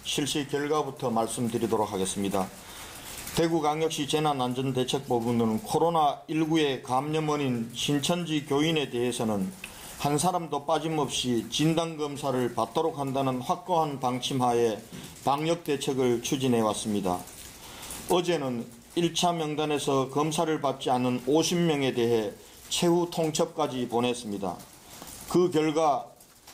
실시 결과부터 말씀드리도록 하겠습니다. 대구광역시 재난안전대책본부는 코로나19의 감염 원인 신천지 교인에 대해서는 한 사람도 빠짐없이 진단검사를 받도록 한다는 확고한 방침하에 방역대책을 추진해왔습니다. 어제는 1차 명단에서 검사를 받지 않은 50명에 대해 최후 통첩까지 보냈습니다. 그 결과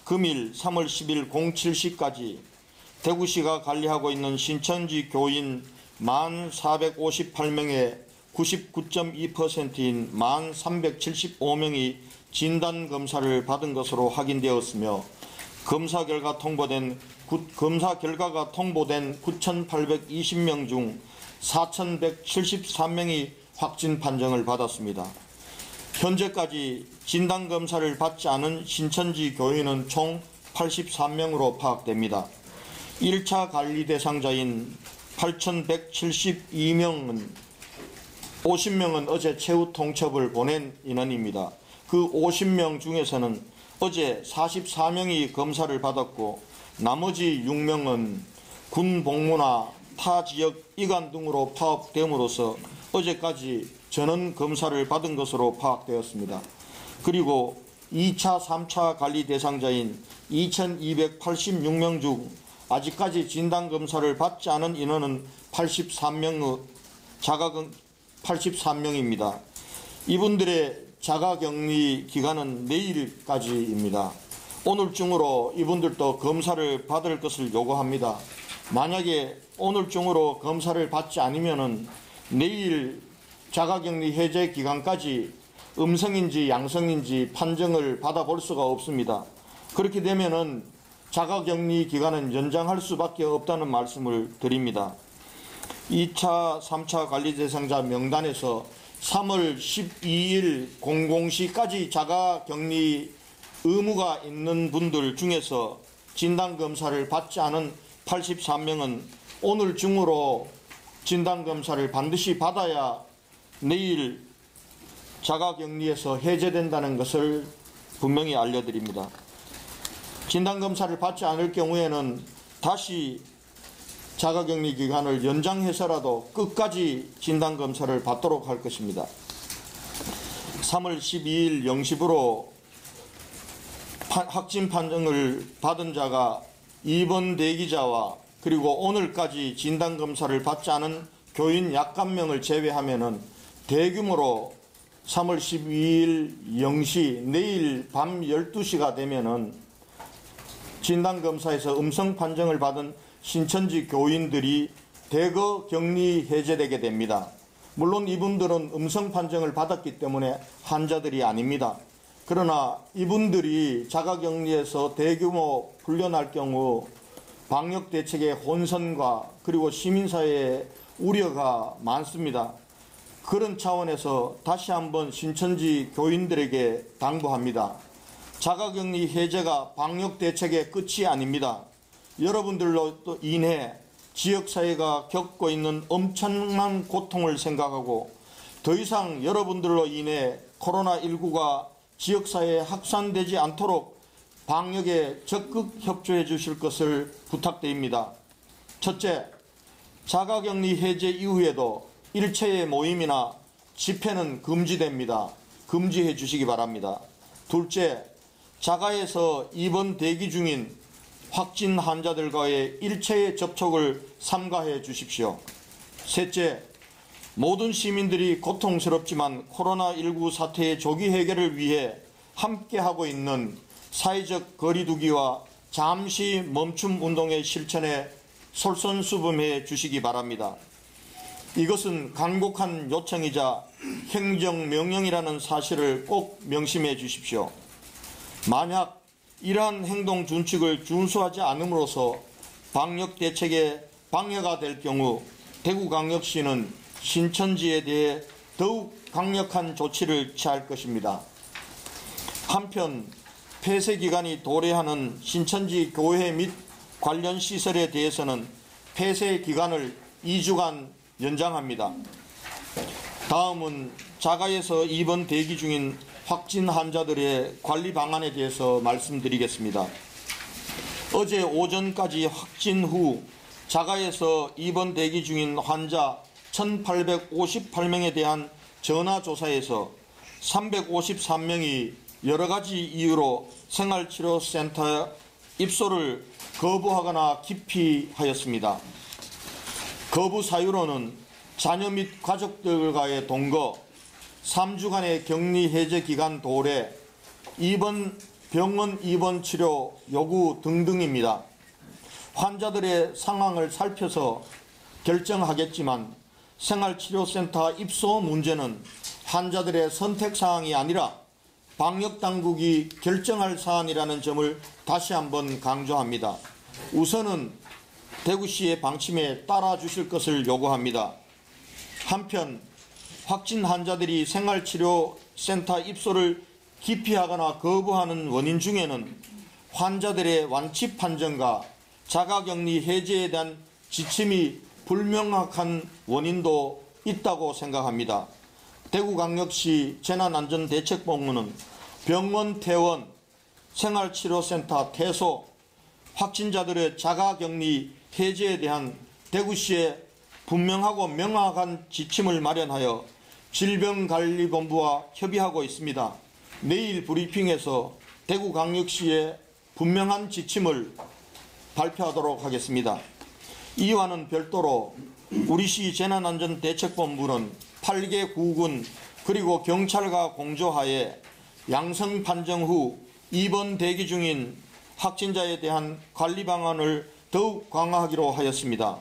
금일 3월 10일 07시까지 대구시가 관리하고 있는 신천지 교인 1458명의 99.2%인 1375명이 진단검사를 받은 것으로 확인되었으며 검사 결과가 통보된 9,820명 중 4,173명이 확진 판정을 받았습니다. 현재까지 진단검사를 받지 않은 신천지 교인은 총 83명으로 파악됩니다. 1차 관리 대상자인 8,172명은 50명은 어제 최후 통첩을 보낸 인원입니다. 그 50명 중에서는 어제 44명이 검사를 받았고 나머지 6명은 군 복무나 타 지역 이관 등으로 파업됨으로써 어제까지 전원 검사를 받은 것으로 파악되었습니다. 그리고 2차, 3차 관리 대상자인 2,286명 중 아직까지 진단검사를 받지 않은 인원은 83명입니다. 이분들의 자가격리 기간은 내일까지입니다. 오늘 중으로 이분들도 검사를 받을 것을 요구합니다. 만약에 오늘 중으로 검사를 받지 않으면 내일 자가격리 해제 기간까지 음성인지 양성인지 판정을 받아볼 수가 없습니다. 그렇게 되면은 자가격리 기간은 연장할 수밖에 없다는 말씀을 드립니다. 2차, 3차 관리 대상자 명단에서 3월 12일 00시까지 자가격리 의무가 있는 분들 중에서 진단검사를 받지 않은 83명은 오늘 중으로 진단검사를 반드시 받아야 내일 자가격리에서 해제된다는 것을 분명히 알려드립니다. 진단검사를 받지 않을 경우에는 다시 자가격리 기간을 연장해서라도 끝까지 진단검사를 받도록 할 것입니다. 3월 12일 0시부로 확진 판정을 받은 자가 입원 대기자와 그리고 오늘까지 진단검사를 받지 않은 교인 약간 명을 제외하면은 대규모로 3월 12일 0시 내일 밤 12시가 되면은 진단검사에서 음성 판정을 받은 신천지 교인들이 대거 격리 해제되게 됩니다. 물론 이분들은 음성 판정을 받았기 때문에 환자들이 아닙니다. 그러나 이분들이 자가격리에서 대규모 풀려날 경우 방역대책의 혼선과 그리고 시민사회의 우려가 많습니다. 그런 차원에서 다시 한번 신천지 교인들에게 당부합니다. 자가격리 해제가 방역대책의 끝이 아닙니다. 여러분들로 인해 지역사회가 겪고 있는 엄청난 고통을 생각하고 더 이상 여러분들로 인해 코로나19가 지역사회에 확산되지 않도록 방역에 적극 협조해 주실 것을 부탁드립니다. 첫째, 자가격리 해제 이후에도 일체의 모임이나 집회는 금지됩니다. 금지해 주시기 바랍니다. 둘째, 자가에서 입원 대기 중인 확진 환자들과의 일체의 접촉을 삼가해 주십시오. 셋째, 모든 시민들이 고통스럽지만 코로나19 사태의 조기 해결을 위해 함께하고 있는 사회적 거리두기와 잠시 멈춤 운동의 실천에 솔선수범해 주시기 바랍니다. 이것은 간곡한 요청이자 행정명령이라는 사실을 꼭 명심해 주십시오. 만약 이러한 행동 준칙을 준수하지 않음으로써 방역대책에 방해가 될 경우 대구광역시는 신천지에 대해 더욱 강력한 조치를 취할 것입니다. 한편 폐쇄기간이 도래하는 신천지 교회 및 관련 시설에 대해서는 폐쇄기간을 2주간 연장합니다. 다음은 자가에서 입원 대기 중인 확진 환자들의 관리 방안에 대해서 말씀드리겠습니다. 어제 오전까지 확진 후 자가에서 입원 대기 중인 환자 1,858명에 대한 전화조사에서 353명이 여러 가지 이유로 생활치료센터 입소를 거부하거나 기피하였습니다. 거부 사유로는 자녀 및 가족들과의 동거, 3주간의 격리 해제 기간 도래, 병원 입원 치료 요구 등등입니다. 환자들의 상황을 살펴서 결정하겠지만 생활치료센터 입소 문제는 환자들의 선택사항이 아니라 방역당국이 결정할 사안이라는 점을 다시 한번 강조합니다. 우선은 대구시의 방침에 따라주실 것을 요구합니다. 한편 확진 환자들이 생활치료센터 입소를 기피하거나 거부하는 원인 중에는 환자들의 완치 판정과 자가격리 해제에 대한 지침이 불명확한 원인도 있다고 생각합니다. 대구광역시 재난안전대책본부는 병원 퇴원, 생활치료센터 퇴소, 확진자들의 자가격리 해제에 대한 대구시의 분명하고 명확한 지침을 마련하여 질병관리본부와 협의하고 있습니다. 내일 브리핑에서 대구광역시의 분명한 지침을 발표하도록 하겠습니다. 이와는 별도로 우리시 재난안전대책본부는 8개 구군 그리고 경찰과 공조하에 양성 판정 후 입원 대기 중인 확진자에 대한 관리 방안을 더욱 강화하기로 하였습니다.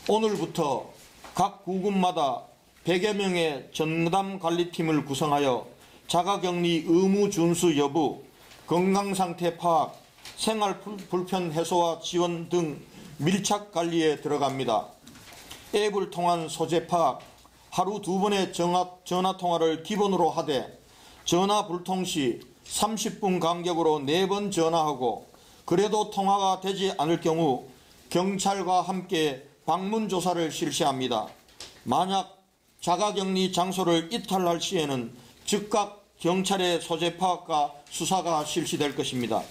오늘부터 각 구군마다 100여 명의 전담 관리팀을 구성하여 자가격리 의무 준수 여부, 건강상태 파악, 생활 불편 해소와 지원 등 밀착 관리에 들어갑니다. 앱을 통한 소재 파악, 하루 2번의 전화 통화를 기본으로 하되 전화 불통 시 30분 간격으로 4번 전화하고 그래도 통화가 되지 않을 경우 경찰과 함께 방문 조사를 실시합니다. 만약 자가격리 장소를 이탈할 시에는 즉각 경찰의 소재 파악과 수사가 실시될 것입니다.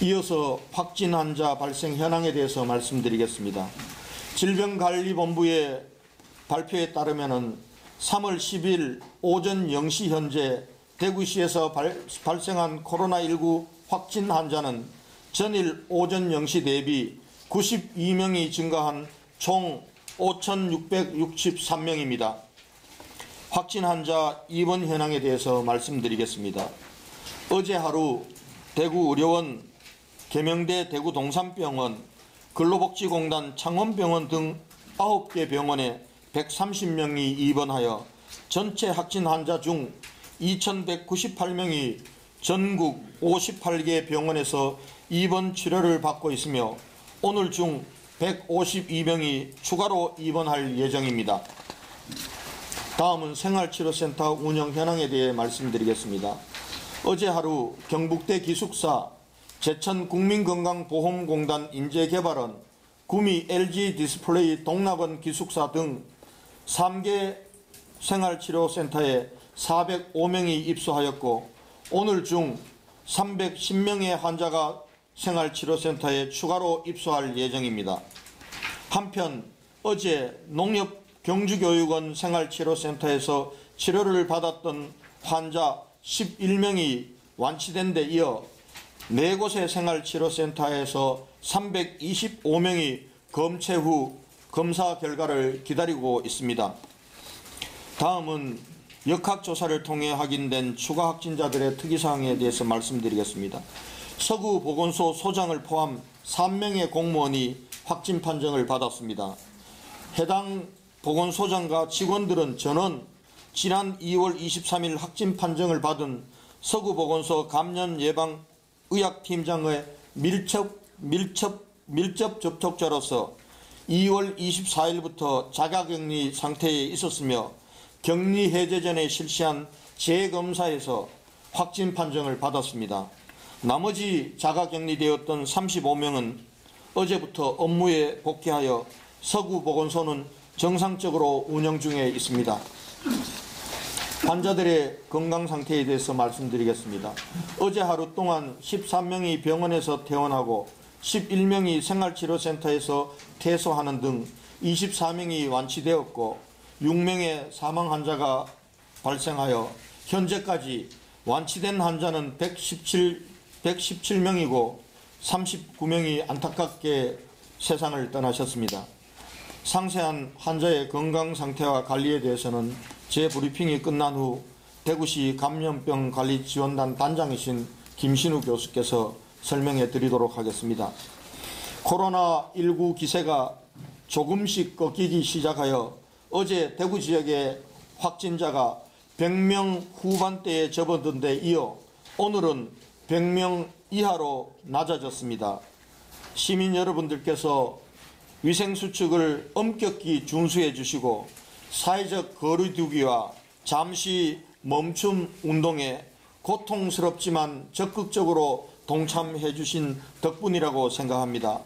이어서 확진 환자 발생 현황에 대해서 말씀드리겠습니다. 질병관리본부의 발표에 따르면 3월 10일 오전 0시 현재 대구시에서 발생한 코로나19 확진 환자는 전일 오전 0시 대비 92명이 증가한 총 5,663명입니다. 확진 환자 입원 현황에 대해서 말씀드리겠습니다. 어제 하루 대구의료원, 계명대 대구동산병원, 근로복지공단 창원병원 등 9개 병원에 130명이 입원하여 전체 확진 환자 중 2,198명이 전국 58개 병원에서 입원 치료를 받고 있으며 오늘 중 152명이 추가로 입원할 예정입니다. 다음은 생활치료센터 운영 현황에 대해 말씀드리겠습니다. 어제 하루 경북대 기숙사, 제천국민건강보험공단 인재개발원, 구미 LG디스플레이 동락원 기숙사 등 3개 생활치료센터에 405명이 입소하였고 오늘 중 310명의 환자가 생활치료센터에 추가로 입소할 예정입니다. 한편 어제 농협경주교육원 생활치료센터에서 치료를 받았던 환자 11명이 완치된 데 이어 4곳의 생활치료센터에서 325명이 검체 후 검사 결과를 기다리고 있습니다. 다음은 역학조사를 통해 확인된 추가 확진자들의 특이사항에 대해서 말씀드리겠습니다. 서구보건소 소장을 포함 3명의 공무원이 확진 판정을 받았습니다. 해당 보건소장과 직원들은 전원 지난 2월 23일 확진 판정을 받은 서구보건소 감염예방의학팀장의 밀접 접촉자로서 2월 24일부터 자가격리 상태에 있었으며 격리 해제 전에 실시한 재검사에서 확진 판정을 받았습니다. 나머지 자가격리되었던 35명은 어제부터 업무에 복귀하여 서구보건소는 정상적으로 운영 중에 있습니다. 환자들의 건강 상태에 대해서 말씀드리겠습니다. 어제 하루 동안 13명이 병원에서 퇴원하고 11명이 생활치료센터에서 퇴소하는 등 24명이 완치되었고 6명의 사망 환자가 발생하여 현재까지 완치된 환자는 117명이고 39명이 안타깝게 세상을 떠나셨습니다. 상세한 환자의 건강 상태와 관리에 대해서는 제 브리핑이 끝난 후 대구시 감염병관리지원단 단장이신 김신우 교수께서 설명해 드리도록 하겠습니다. 코로나19 기세가 조금씩 꺾이기 시작하여 어제 대구 지역의 확진자가 100명 후반대에 접어든 데 이어 오늘은 100명 이하로 낮아졌습니다. 시민 여러분들께서 위생수칙을 엄격히 준수해 주시고 사회적 거리두기와 잠시 멈춤 운동에 고통스럽지만 적극적으로 동참해 주신 덕분이라고 생각합니다.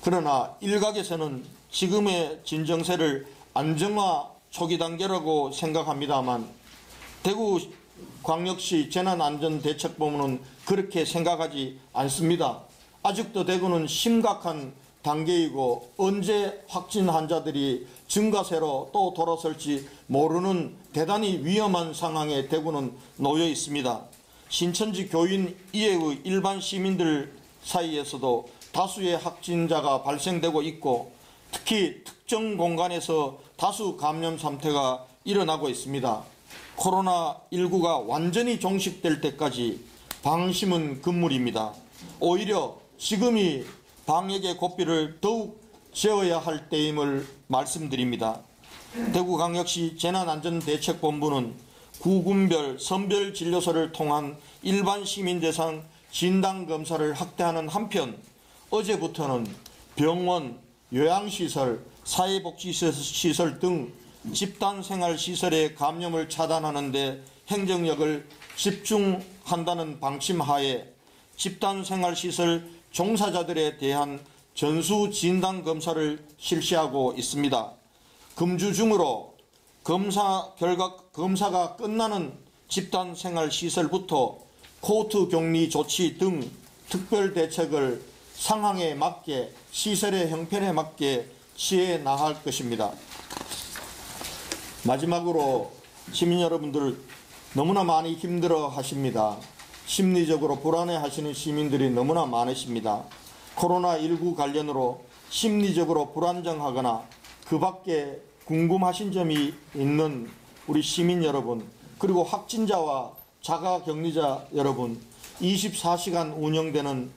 그러나 일각에서는 지금의 진정세를 안정화 초기 단계라고 생각합니다만 대구광역시 재난안전대책본부는 그렇게 생각하지 않습니다. 아직도 대구는 심각한 단계이고 언제 확진 환자들이 증가세로 또 돌아설지 모르는 대단히 위험한 상황에 대구는 놓여 있습니다. 신천지 교인 이외의 일반 시민들 사이에서도 다수의 확진자가 발생되고 있고 특히 특정 공간에서 다수 감염 사태가 일어나고 있습니다. 코로나19가 완전히 종식될 때까지 방심은 금물입니다. 오히려 지금이 방역의 고삐를 더욱 재어야 할 때임을 말씀드립니다. 대구광역시 재난안전대책본부는 구군별 선별진료소를 통한 일반 시민 대상 진단검사를 확대하는 한편 어제부터는 병원, 요양시설, 사회복지시설 등 집단생활시설의 감염을 차단하는 데 행정력을 집중한다는 방침하에 집단생활시설 종사자들에 대한 전수진단검사를 실시하고 있습니다. 금주 중으로 검사가 끝나는 집단생활시설부터 코호트 격리 조치 등 특별대책을 상황에 맞게 시설의 형편에 맞게 취해 나갈 것입니다. 마지막으로 시민 여러분들 너무나 많이 힘들어 하십니다. 심리적으로 불안해 하시는 시민들이 너무나 많으십니다. 코로나19 관련으로 심리적으로 불안정하거나 그 밖에 궁금하신 점이 있는 우리 시민 여러분, 그리고 확진자와 자가격리자 여러분, 24시간 운영되는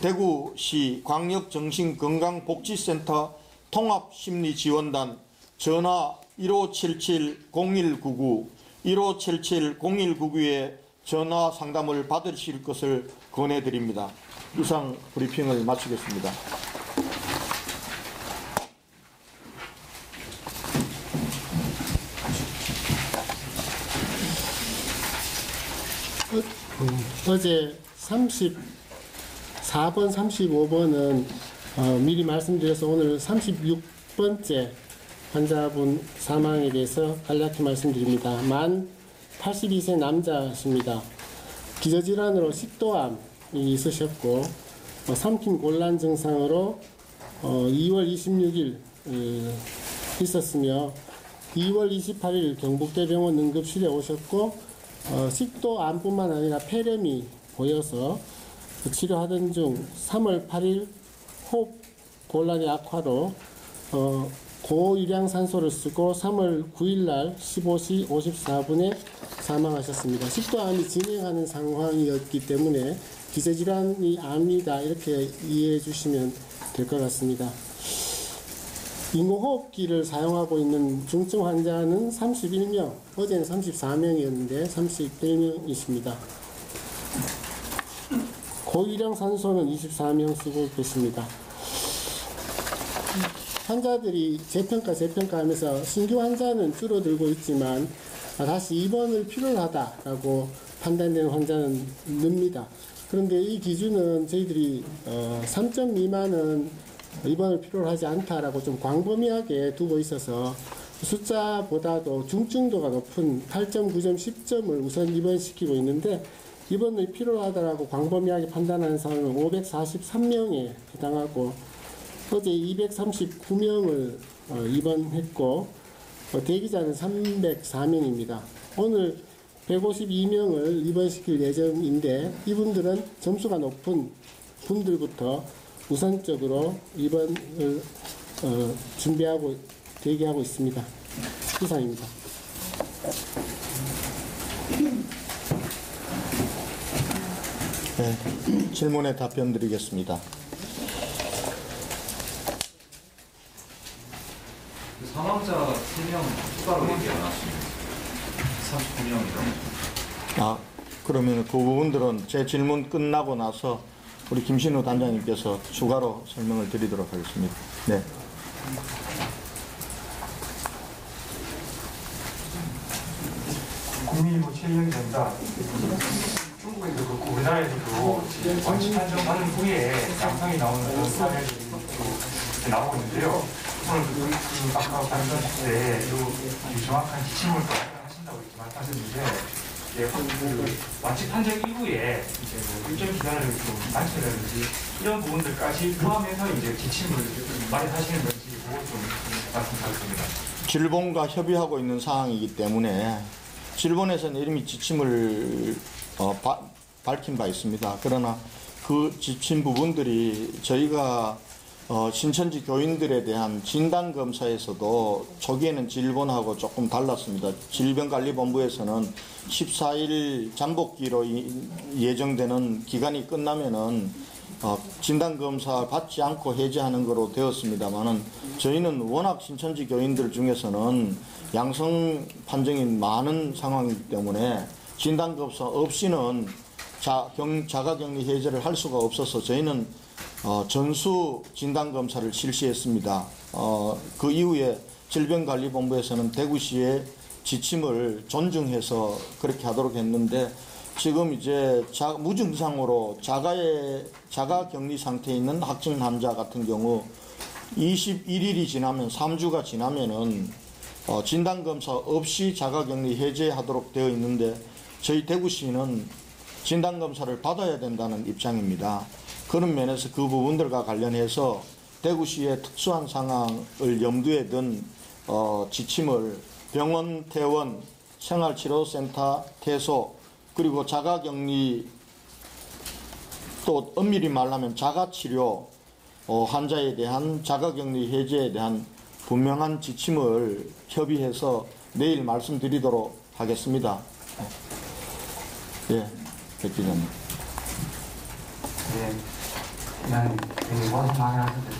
대구시 광역정신건강복지센터 통합심리지원단 전화 1577-0199, 1577-0199에 전화 상담을 받으실 것을 권해드립니다. 이상 브리핑을 마치겠습니다. 어제 34번, 35번은 미리 말씀드려서 오늘 36번째 환자분 사망에 대해서 간략히 말씀드립니다. 만 82세 남자십니다. 기저질환으로 식도암이 있으셨고 삼킴 곤란 증상으로 2월 26일 있었으며 2월 28일 경북대병원 응급실에 오셨고 식도암뿐만 아니라 폐렴이 보여서 치료하던 중 3월 8일 호흡 곤란의 악화로 고유량 산소를 쓰고 3월 9일 날 15시 54분에 사망하셨습니다. 식도암이 진행하는 상황이었기 때문에 기저질환이 암이다 이렇게 이해해 주시면 될 것 같습니다. 인공호흡기를 사용하고 있는 중증 환자는 31명, 어제는 34명이었는데 31명이십니다. 고유량 산소는 24명 쓰고 계십니다. 환자들이 재평가하면서 신규 환자는 줄어들고 있지만 다시 입원을 필요로 하다라고 판단되는 환자는 늡니다. 그런데 이 기준은 저희들이 3점 미만은 입원을 필요로 하지 않다라고 좀 광범위하게 두고 있어서 숫자보다도 중증도가 높은 8.9점, 10점을 우선 입원시키고 있는데 입원이 필요하다라고 광범위하게 판단하는 사람은 543명에 해당하고 어제 239명을 입원했고 대기자는 304명입니다. 오늘 152명을 입원시킬 예정인데 이분들은 점수가 높은 분들부터 우선적으로 입원을 준비하고 대기하고 있습니다. 이상입니다. 네, 질문에 답변 드리겠습니다. 사망자 3명 추가로 얘기 안 하시네요. 39명이라고. 그러면 그 부분들은 제 질문 끝나고 나서 우리 김신우 단장님께서 추가로 설명을 드리도록 하겠습니다. 네. 국민이고 최영입니다. 중국에도 그렇고 우리나라에서도 원칙 판정 받은 후에 양성이 나오는 그런 사례들이 또 나오고 있는데요. 오늘 아까 발언하실 때 정확한 지침을 또 하신다고 이렇게 말씀하셨는데 원칙 판정 이후에 이제 뭐 일정 기간을 좀 단체라든지 이런 부분들까지 포함해서 이제 지침을 마련하시는 건지 그거 좀 말씀드리겠습니다. 질본과 협의하고 있는 상황이기 때문에 질본에서는 이미 지침을 밝힌 바 있습니다. 그러나 그 지침 부분들이 저희가 신천지 교인들에 대한 진단검사에서도 초기에는 질본하고 조금 달랐습니다. 질병관리본부에서는 14일 잠복기로 예정되는 기간이 끝나면은 진단검사 받지 않고 해제하는 거로 되었습니다만은 저희는 워낙 신천지 교인들 중에서는 양성 판정이 많은 상황이기 때문에 진단검사 없이는 자가격리 해제를 할 수가 없어서 저희는 전수 진단검사를 실시했습니다. 그 이후에 질병관리본부에서는 대구시의 지침을 존중해서 그렇게 하도록 했는데 지금 이제 무증상으로 자가격리 상태에 있는 확진 환자 같은 경우 21일이 지나면 3주가 지나면은 진단검사 없이 자가격리 해제하도록 되어 있는데 저희 대구시는 진단검사를 받아야 된다는 입장입니다. 그런 면에서 그 부분들과 관련해서 대구시의 특수한 상황을 염두에 둔 지침을 병원, 퇴원, 생활치료센터, 퇴소, 그리고 자가격리, 또 엄밀히 말하면 자가치료 환자에 대한 자가격리 해제에 대한 분명한 지침을 협의해서 내일 말씀드리도록 하겠습니다. 예, 백 기자님. 네, 그냥 되게 고생 많이 하셨는데,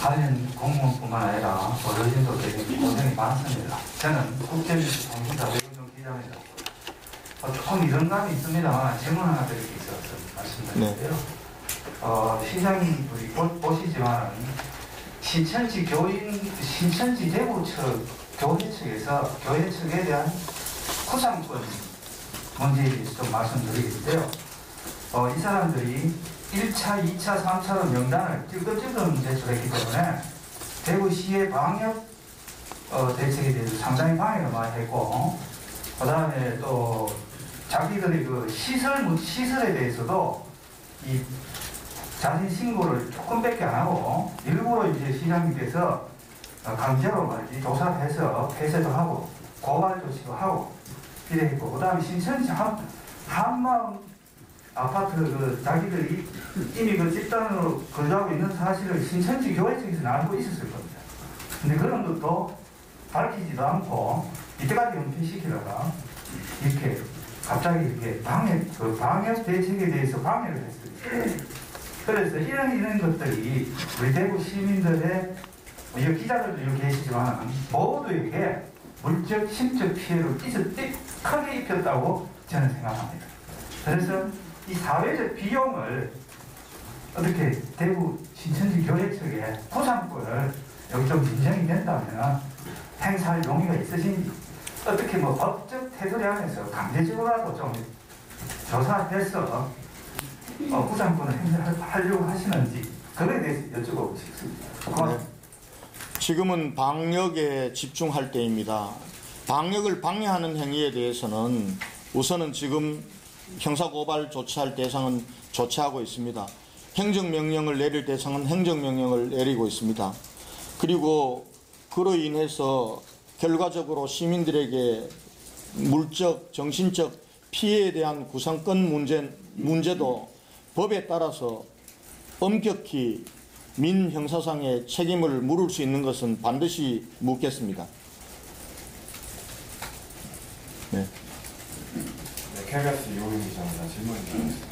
관련 공무원뿐만 아니라 어르신도 되게 고생이 많습니다. 저는 국제뉴스 통신사 외국정 기자입니다. 조금 이런 감이 있습니다만 질문 하나 드릴 게 있어서 말씀드릴게요. 시장님 우리 보시지만 신천지 대구 교회 측에서 교회 측에 대한 구상권 문제에 대해서 좀 말씀드리겠는데요. 이 사람들이 1차, 2차, 3차로 명단을 찔끔찔끔 제출했기 때문에 대구시의 방역 대책에 대해서 상당히 방해를 많이 했고, 그 다음에 또 자기들의 그 시설에 대해서도 이 자신 신고를 조금밖에 안 하고 일부러 이제 시장님께서 강제로 말이지 조사를 해서 폐쇄도 하고 고발 조치도 하고 이래 했고, 그 다음에 신천지 한마음 아파트 그 자기들이 이미 그 집단으로 거주하고 있는 사실을 신천지 교회 측에서는 알고 있었을 겁니다. 근데 그런 것도 밝히지도 않고 이때까지 은폐시키다가 이렇게 갑자기 이렇게 방역 대책에 대해서 방해를 했어요. 그래서 이런 것들이 우리 대구 시민들의 기자들도 여기 계시지만 모두에게 물적, 심적 피해를 크게 입혔다고 저는 생각합니다. 그래서 이 사회적 비용을 어떻게 대구 신천지 교회 측에 구상권을 여기 좀 인정이 된다면 행사할 용의가 있으신지, 어떻게 뭐 법적 테두리 안에서 강제적으로라도 좀 조사해서 구상권을 행사하려고 하시는지 그거에 대해서 여쭤보고 싶습니다. 지금은 방역에 집중할 때입니다. 방역을 방해하는 행위에 대해서는 우선은 지금 형사고발 조치할 대상은 조치하고 있습니다. 행정명령을 내릴 대상은 행정명령을 내리고 있습니다. 그리고 그로 인해서 결과적으로 시민들에게 물적, 정신적 피해에 대한 구상권 문제도 법에 따라서 엄격히 민형사상의 책임을 물을 수 있는 것은 반드시 묻겠습니다. 네. KBS 이호윤 기자입니다. 질문입니다.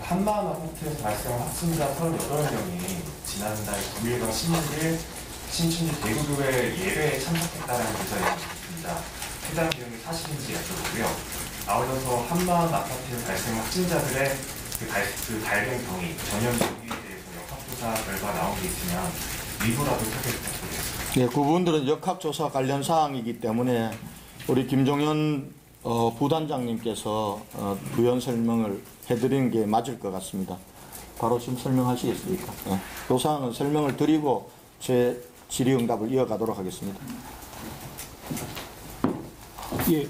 한마음 아파트에서 발생한 확진자 38명이 지난달 9일과 16일 신춘지 대구교회 예배에 참석했다는 기사에 있습니다. 해당 내용이 사실인지 여쭤보고요. 아울러서 한마음 아파트에 발생한 확진자들의 그 발병 경위, 전염 경위에 대해서 역학조사 결과 나온 게 있으면 일부라도 소개 부탁드리겠습니다. 네, 그 부분들은 역학조사 관련 사항이기 때문에 우리 김종현 부단장님께서 부연 설명을 해드리는 게 맞을 것 같습니다. 바로 지금 설명하시겠습니까? 네. 그 사항은 설명을 드리고 제 질의응답을 이어가도록 하겠습니다. 예,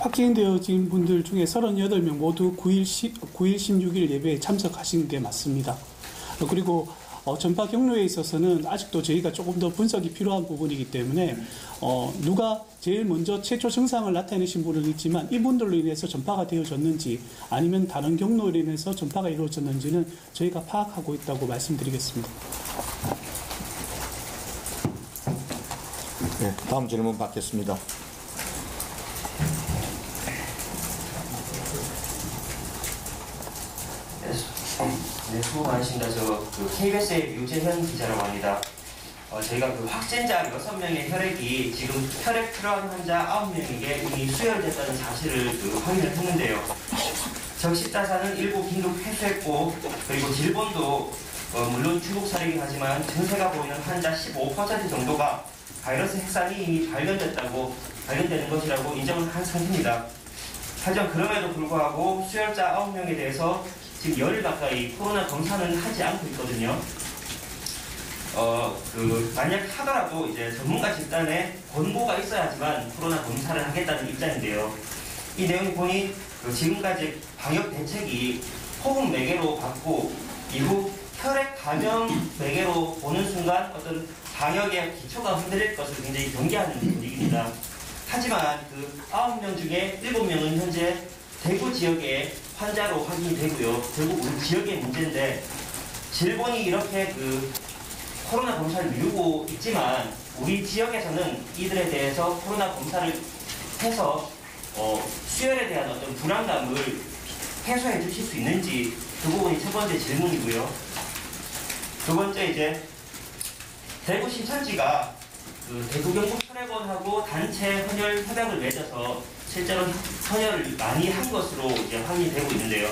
확진되어진 분들 중에 38명 모두 9일 16일 예배에 참석하신 게 맞습니다. 그리고 전파 경로에 있어서는 아직도 저희가 조금 더 분석이 필요한 부분이기 때문에 누가 제일 먼저 최초 증상을 나타내신 분은 있지만 이분들로 인해서 전파가 되어졌는지 아니면 다른 경로로 인해서 전파가 이루어졌는지는 저희가 파악하고 있다고 말씀드리겠습니다. 네, 다음 질문 받겠습니다. 네, 수고 많으십니다. KBS의 유재현 기자라고 합니다. 저희가 그 확진자 6명의 혈액이 지금 혈액 필요한 환자 9명에게 이미 수혈됐다는 사실을 확인을 했는데요. 적십자사는 일부 긴급 회수했고, 그리고 질본도 물론 중국 사례이긴 하지만 증세가 보이는 환자 15% 정도가 바이러스 핵산이 이미 발견되는 것이라고 인정을 한 상태입니다. 하지만 그럼에도 불구하고 수혈자 9명에 대해서 지금 열흘 가까이 코로나 검사는 하지 않고 있거든요. 만약 하더라도 이제 전문가 집단에 권고가 있어야지만 코로나 검사를 하겠다는 입장인데요. 이 내용 보니 지금까지 방역 대책이 호흡 매개로 받고 이후 혈액 감염 매개로 보는 순간 어떤 방역의 기초가 흔들릴 것을 굉장히 경계하는 분위기입니다. 하지만 그 9명 중에 7명은 현재 대구 지역의 환자로 확인이 되고요. 결국 우리 지역의 문제인데 질본이 이렇게 코로나 검사를 미루고 있지만 우리 지역에서는 이들에 대해서 코로나 검사를 해서 수혈에 대한 어떤 불안감을 해소해 주실 수 있는지 그 부분이 첫 번째 질문이고요. 두 번째 이제 대구 신천지가 대구경북혈액원하고 단체 헌혈 협약을 맺어서 실제로 헌혈을 많이 한 것으로 이제 확인이 되고 있는데요.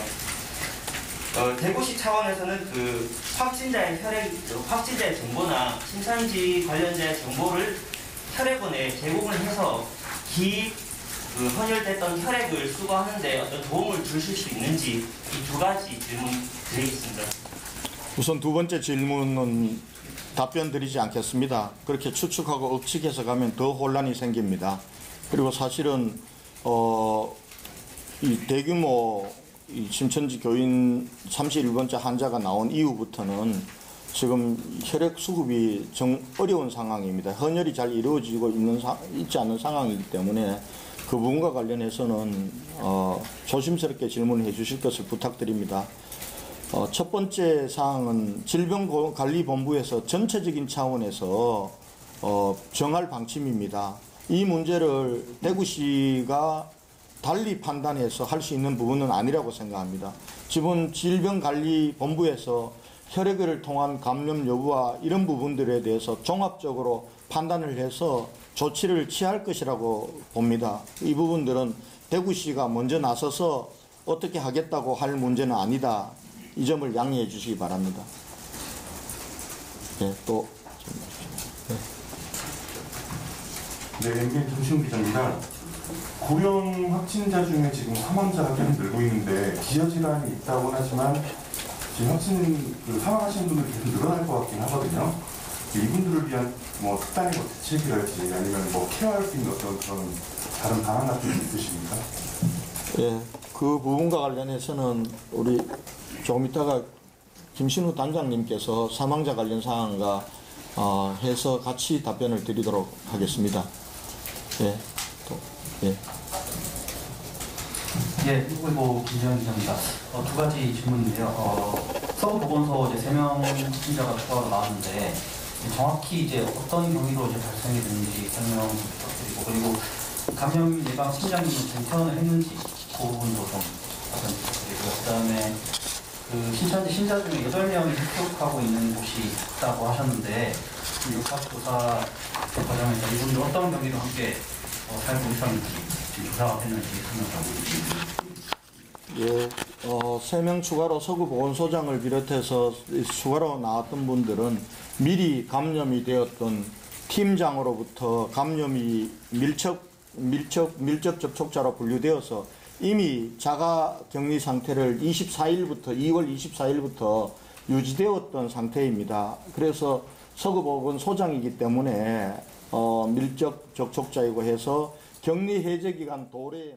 대구시 차원에서는 확진자의 정보나 신천지 관련자의 정보를 혈액원에 제공을 해서 헌혈됐던 혈액을 수거하는데 어떤 도움을 주실 수 있는지 이 두 가지 질문 드리겠습니다. 우선 두 번째 질문은 답변 드리지 않겠습니다. 그렇게 추측하고 억측해서 가면 더 혼란이 생깁니다. 그리고 사실은 이 대규모 이 신천지 교인 31번째 환자가 나온 이후부터는 지금 혈액 수급이 어려운 상황입니다. 헌혈이 잘 이루어지고 있지 않는 상황이기 때문에 그 부분과 관련해서는 조심스럽게 질문해 주실 것을 부탁드립니다. 첫 번째 사항은 질병관리본부에서 전체적인 차원에서 정할 방침입니다. 이 문제를 대구시가 달리 판단해서 할 수 있는 부분은 아니라고 생각합니다. 지금 질병관리본부에서 혈액을 통한 감염 여부와 이런 부분들에 대해서 종합적으로 판단을 해서 조치를 취할 것이라고 봅니다. 이 부분들은 대구시가 먼저 나서서 어떻게 하겠다고 할 문제는 아니다. 이 점을 양해해 주시기 바랍니다. 네, 또. 네, MBN 조시훈 기자입니다. 고령 확진자 중에 지금 사망자가 계속 늘고 있는데 기저질환이 있다고 하지만 지금 사망하시는 분들이 계속 늘어날 것 같긴 하거든요. 이분들을 위한 뭐 특단의 뭐 대책이랄지 아니면 뭐 케어할 수 있는 어떤 그런 다른 방안 같은 게 있으십니까? 예, 그 부분과 관련해서는 우리 조금 이따가 김신우 단장님께서 사망자 관련 사항과 해서 같이 답변을 드리도록 하겠습니다. 예, 또, 예. 예, 119 김재현 기자입니다. 두 가지 질문인데요. 서울보건소 이제 3명 확진자가 추가로 나왔는데 정확히 이제 어떤 경위로 이제 발생이 됐는지 설명 부탁드리고, 그리고 감염 예방 심장이 지금 퇴원을 했는지 그 부분도 좀 답변 부탁드리고요. 그다음에 그 신천지 신자 중에 8명이 흡족하고 있는 곳이 있다고 하셨는데 그 역학조사 과정에서 이분들 어떤 경위로 함께 살고 있었는지 지금 조사가 됐는지 설명 부탁드립니다. 예, 3명 추가로 서구보건소장을 비롯해서 추가로 나왔던 분들은 미리 감염이 되었던 팀장으로부터 감염이 밀접 접촉자로 분류되어서 이미 자가 격리 상태를 2월 24일부터 유지되었던 상태입니다. 그래서 서구보건소장이기 때문에 밀접 접촉자이고 해서 격리 해제 기간 도래에